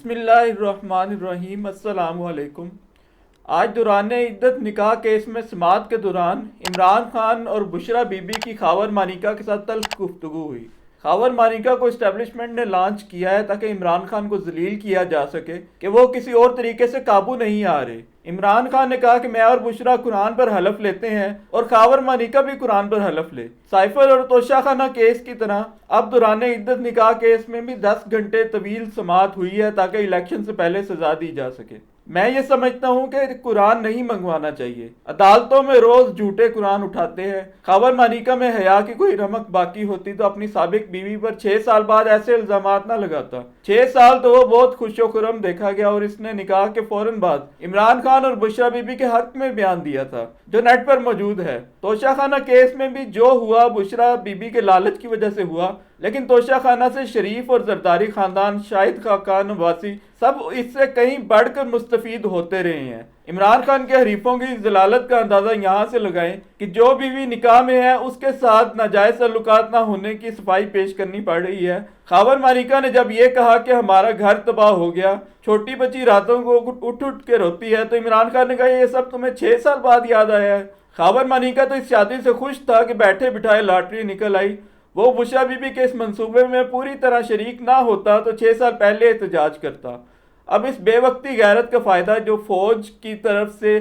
बिस्मिल्लाहिर्रहमानिर्रहीम अस्सलामुअलैकुम। आज दौरान इद्दत निकाह केस में समाअत के दौरान इमरान खान और बुशरा बीबी की खावर मानिका के साथ तल्ख गुफ्तगू हुई। खावर मानिका को इस्टेब्लिशमेंट ने लॉन्च किया है ताकि इमरान खान को जलील किया जा सके कि वो किसी और तरीके से काबू नहीं आ रहे। इमरान खान ने कहा कि मैं और बुशरा कुरान पर हलफ लेते हैं और खावर मानिका भी कुरान पर हलफ ले। साइफर और तोशा खाना केस की तरह अब दौरान इद्दत निकाह केस में भी 10 घंटे तवील समाअत हुई है ताकि इलेक्शन से पहले सजा दी जा सके। मैं ये समझता हूँ कि कुरान नहीं मंगवाना चाहिए। अदालतों में रोज झूठे कुरान उठाते हैं। खावर मानिका में हया की कोई रमक बाकी होती तो अपनी साबिक बीवी पर 6 साल बाद ऐसे इल्जामात ना लगाता। 6 साल तो वो बहुत खुशो खुरम देखा गया और इसने निकाह के फौरन बाद इमरान खान और बुशरा बीबी के हक में बयान दिया था जो नेट पर मौजूद है। तोशा खाना केस में भी जो हुआ बुशरा बीबी के लालच की वजह से हुआ, लेकिन तोशा खाना से शरीफ और जरदारी खानदान, शाहिद खाकान नवासी सब इससे कहीं बढ़कर मुस्तफीद होते रहे हैं। इमरान खान के हरीफों की जलालत का अंदाजा यहाँ से लगाएं कि जो बीवी निकाह में है उसके साथ नाजायज ताल्लुकात ना होने की सफाई पेश करनी पड़ रही है। खावर मानिका ने जब ये कहा कि हमारा घर तबाह हो गया, छोटी बच्ची रातों को उठ उठ के रोती है, तो इमरान खान ने कहा ये सब तुम्हें 6 साल बाद याद आया है। खावर मानिका तो इस शादी से खुश था कि बैठे बिठाए लॉटरी निकल आई। वो बुशरा बीबी के इस मंसूबे में पूरी तरह शरीक ना होता तो 6 साल पहले एहतजाज करता। अब इस बेवक्ती गैरत का फायदा जो फौज की तरफ से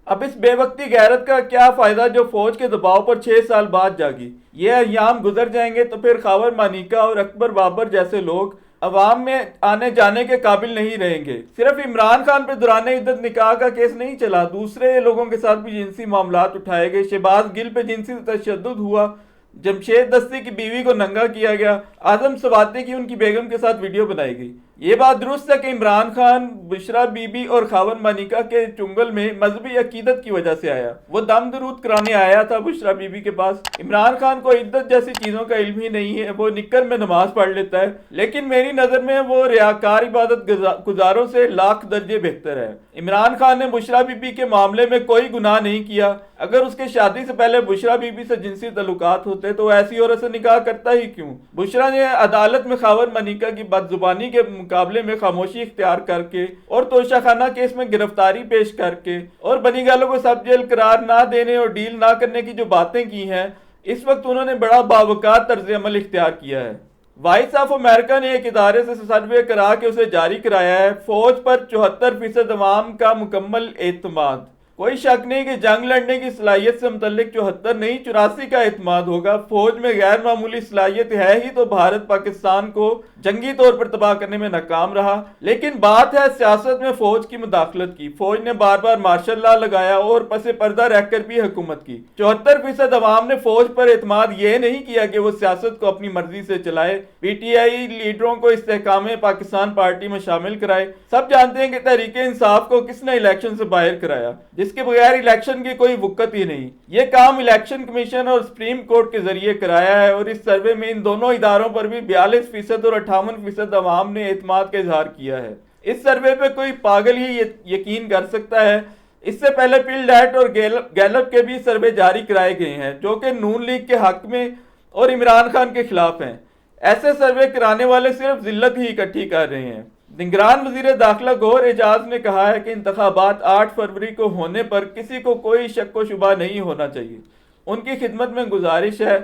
अब इस बेवक्ती गैरत का क्या फायदा जो फौज के दबाव पर 6 साल बाद जागी। ये अय्याम गुजर जाएंगे तो फिर खावर मानिका और अकबर बाबर जैसे लोग अवाम में आने जाने के काबिल नहीं रहेंगे। सिर्फ इमरान खान पे दौरान इद्दत निकाह का केस नहीं चला, दूसरे लोगों के साथ भी जिनसी मामलात उठाए गए। शहबाज गिल पे जिनसी तशद्दुद हुआ, जमशेद दस्ती की बीवी को नंगा किया गया, आजम सवाती की उनकी बेगम के साथ वीडियो बनाई गई। ये बात दुरुस्त है कि इमरान खान बुशरा बीबी और खावर मानिका के चुंगल में मजहबी अकीदत की वजह से आया। वो दम दरूद कराने आया था बुशरा बीबी के पास। इमरान खान को इद्दत जैसी चीजों का इल्म ही नहीं है। वो निक्कर में नमाज पढ़ लेता है, लेकिन मेरी नजर में वो रियाकार इबादत गुजारों से लाख दर्जे बेहतर है। इमरान खान ने बुशरा बीबी के मामले में कोई गुनाह नहीं किया। अगर उसके शादी से पहले बुशरा बीबी से जिनसी तल्लुकात होते तो ऐसी औरत से निकाह करता ही क्यों। बुशरा ने अदालत में खावर मानिका की बदजुबानी के मुकाबले में खामोशी इख्तियार करके और तोशा खाना केस में गिरफ्तारी पेश करके और बनी गालों को सब जेल करार ना देने और डील ना करने की जो बातें की हैं, इस वक्त उन्होंने बड़ा बावकात तर्ज अमल इख्तियार किया है। वॉइस ऑफ अमेरिका ने एक इदारे से सर्वे करा के उसे जारी कराया है। फौज पर 74% अवाम का मुकम्मल एतमाद। कोई शक नहीं कि जंग लड़ने की सलाहियत से मुतल्लिक 74 नहीं 84 का एतमाद होगा। फौज में गैर मामूली सलाहियत है ही तो भारत पाकिस्तान को जंगी तौर पर तबाह करने में नाकाम रहा। लेकिन बात है सियासत में फौज की मुदाखलत की। फौज ने बार बार मार्शल लॉ लगाया और पसे पर्दा रहकर भी हुकूमत की। 74% अवाम ने फौज पर एतमाद ये नहीं किया कि वो सियासत को अपनी मर्जी से चलाए, पीटीआई लीडरों को इस्तेहकाम पाकिस्तान पार्टी में शामिल कराए। सब जानते हैं कि तहरीक इंसाफ को किसने इलेक्शन से बाहर कराया, जिसके बगैर इलेक्शन की कोई वुक्कत ही नहीं। ये काम इलेक्शन कमीशन और सुप्रीम कोर्ट के जरिए कराया है और इस सर्वे में इन दोनों इदारों पर भी 42% और 58% अवाम ने एतमाद का इजहार किया है। इस सर्वे पे कोई पागल ही यकीन कर सकता है। इससे पहले पिलडैट और गैलप के भी सर्वे जारी कराए गए हैं जो कि नून लीग के हक में और इमरान खान के खिलाफ हैं। ऐसे सर्वे कराने वाले सिर्फ जिल्लत ही इकट्ठी कर रहे हैं। निगरान वजीर दाखिला गौहर एजाज ने कहा है कि इंतखाबात 8 फरवरी को होने पर किसी को कोई शक व शुबा नहीं होना चाहिए। उनकी खिदमत में गुजारिश है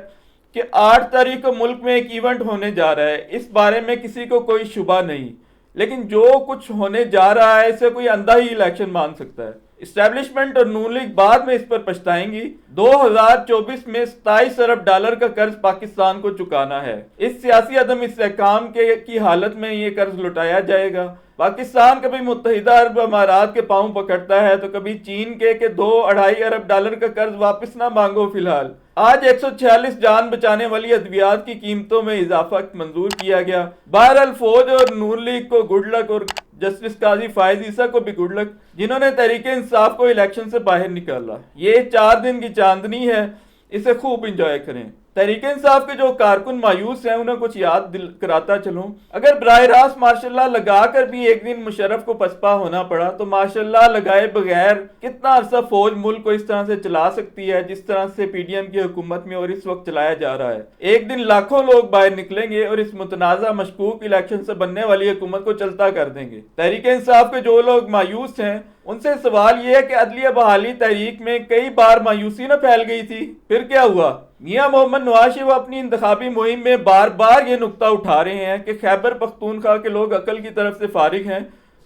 कि 8 तारीख को मुल्क में एक इवेंट होने जा रहा है, इस बारे में किसी को कोई शुबा नहीं, लेकिन जो कुछ होने जा रहा है इसे कोई अंधा ही इलेक्शन मान सकता है। इस्टेब्लिशमेंट और नून लीग बाद में इस पर पछताएंगी। 2024 में $27 अरब का कर्ज पाकिस्तान को चुकाना है। इस सियासी अदम इस्तेहकाम की हालत में ये कर्ज लौटाया जाएगा। पाकिस्तान कभी मुत्तहिदा अरब अमारात के पांव पकड़ता है तो कभी चीन के 2-2.5 अरब डॉलर का कर्ज वापस ना मांगो। फिलहाल आज 146 जान बचाने वाली अद्वियात की कीमतों में इजाफा मंजूर किया गया। बहरहाल फौज और नून लीग को गुड लक और जस्टिस काजी फायज ईसा को भी गुड लक, जिन्होंने तहरीक इंसाफ को इलेक्शन से बाहर निकाला। ये 4 दिन की चांदनी है, इसे खूब इंजॉय करें। तहरीक इंसाफ के जो कारकुन मायूस हैं उन्हें कुछ याद दिल कराता चलूं, अगर बराह रास्त माशाल्लाह लगाकर भी एक दिन मुशर्रफ को पसपा होना पड़ा तो माशाल्लाह लगाए बगैर कितना अरसा फौज मुल्क को इस तरह से चला सकती है जिस तरह से पीडीएम की हुकूमत में और इस वक्त चलाया जा रहा है। एक दिन लाखों लोग बाहर निकलेंगे और इस मुतनाज़ा मशकूक इलेक्शन से बनने वाली हुकूमत को चलता कर देंगे। तहरीक इंसाफ के जो लोग मायूस हैं उनसे सवाल यह है कि अदलिया बहाली तहरीक में कई बार मायूसी न फैल गई थी, फिर क्या हुआ? मियां मोहम्मद नवाज शरीफ अपनी इंतखाबी मुहिम में बार बार ये नुक्ता उठा रहे हैं कि खैबर पख्तूनख्वा के लोग अकल की तरफ से फारिग हैं,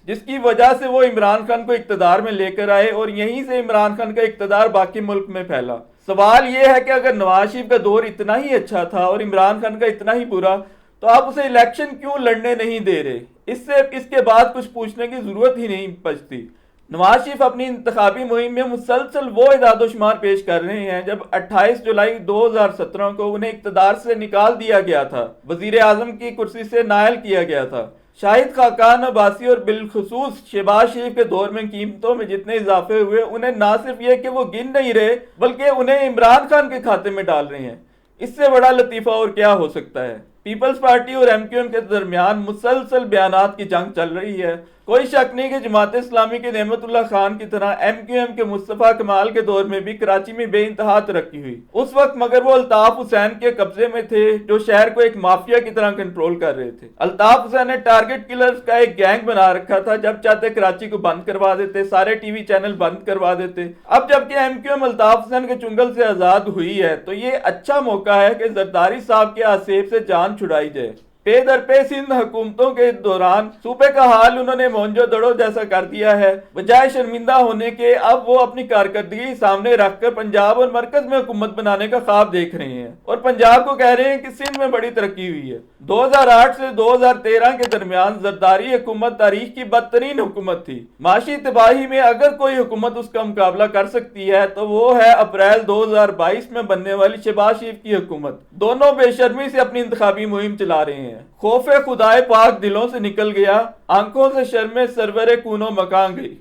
जिसकी वजह से वो इमरान खान को इक्तदार में लेकर आए और यहीं से इमरान खान का इक्तदार बाकी मुल्क में फैला। सवाल यह है कि अगर नवाज शरीफ का दौर इतना ही अच्छा था और इमरान खान का इतना ही बुरा, तो आप उसे इलेक्शन क्यों लड़ने नहीं दे रहे? इसके बाद कुछ पूछने की जरूरत ही नहीं बचती। नवाज शरीफ अपनी इंतखाबी मुहिम में मुसलसल वो इदादोशुमार पेश कर रहे हैं जब 28 जुलाई 2017 को उन्हें इक्तदार से निकाल दिया गया था, वजीर आजम की कुर्सी से नायल किया गया था। शाहिद खाकान अब्बासी और बिलखुसूस शहबाज शरीफ के दौर में कीमतों में जितने इजाफे हुए उन्हें ना सिर्फ ये कि वो गिन नहीं रहे बल्कि उन्हें इमरान खान के खाते में डाल रहे हैं। इससे बड़ा लतीफा और क्या हो सकता है? पीपल्स पार्टी और एमक्यूएम के दरमियान मुसलसल बयानात की जंग चल रही है। कोई शक नहीं कि जमात इस्लामी के नेमतुल्लाह खान की तरह एमक्यूएम के मुस्तफा कमाल के दौर में भी कराची में बेइंतहा तरक्की हुई उस वक्त, मगर वो अल्ताफ हुसैन के कब्जे में थे जो शहर को एक माफिया की तरह कंट्रोल कर रहे थे। अल्ताफ हुसैन ने टारगेट किलर्स का एक गैंग बना रखा था, जब चाहते कराची को बंद करवा देते, सारे टीवी चैनल बंद करवा देते। अब जबकि एमक्यूएम अल्ताफ हुसैन के चुंगल से आजाद हुई है तो ये अच्छा मौका है कि जरदारी साहब के आसेब से जान छुड़ाई जाए। पे दर पे सिंध हुकूमतों के दौरान सूबे का हाल उन्होंने मोहनजो दड़ो जैसा कर दिया है। बजाय शर्मिंदा होने के अब वो अपनी कारकर्दगी सामने रखकर पंजाब और मरकज में हुकूमत बनाने का ख्वाब देख रहे हैं और पंजाब को कह रहे हैं कि सिंध में बड़ी तरक्की हुई है। 2008 से 2013 के दरमियान जरदारी हुकूमत तारीख की बदतरीन हुकूमत थी। माशी तबाही में अगर कोई हुकूमत उसका मुकाबला कर सकती है तो वो है अप्रैल 2022 में बनने वाली शहबाज शरीफ की हुकूमत। दोनों बेशर्मी से अपनी इंतखाबी मुहिम चला रहे हैं। खौफे खुदाए पाक दिलों से निकल गया, आंखों से शर्मे सरवरे कूनो मकान गई।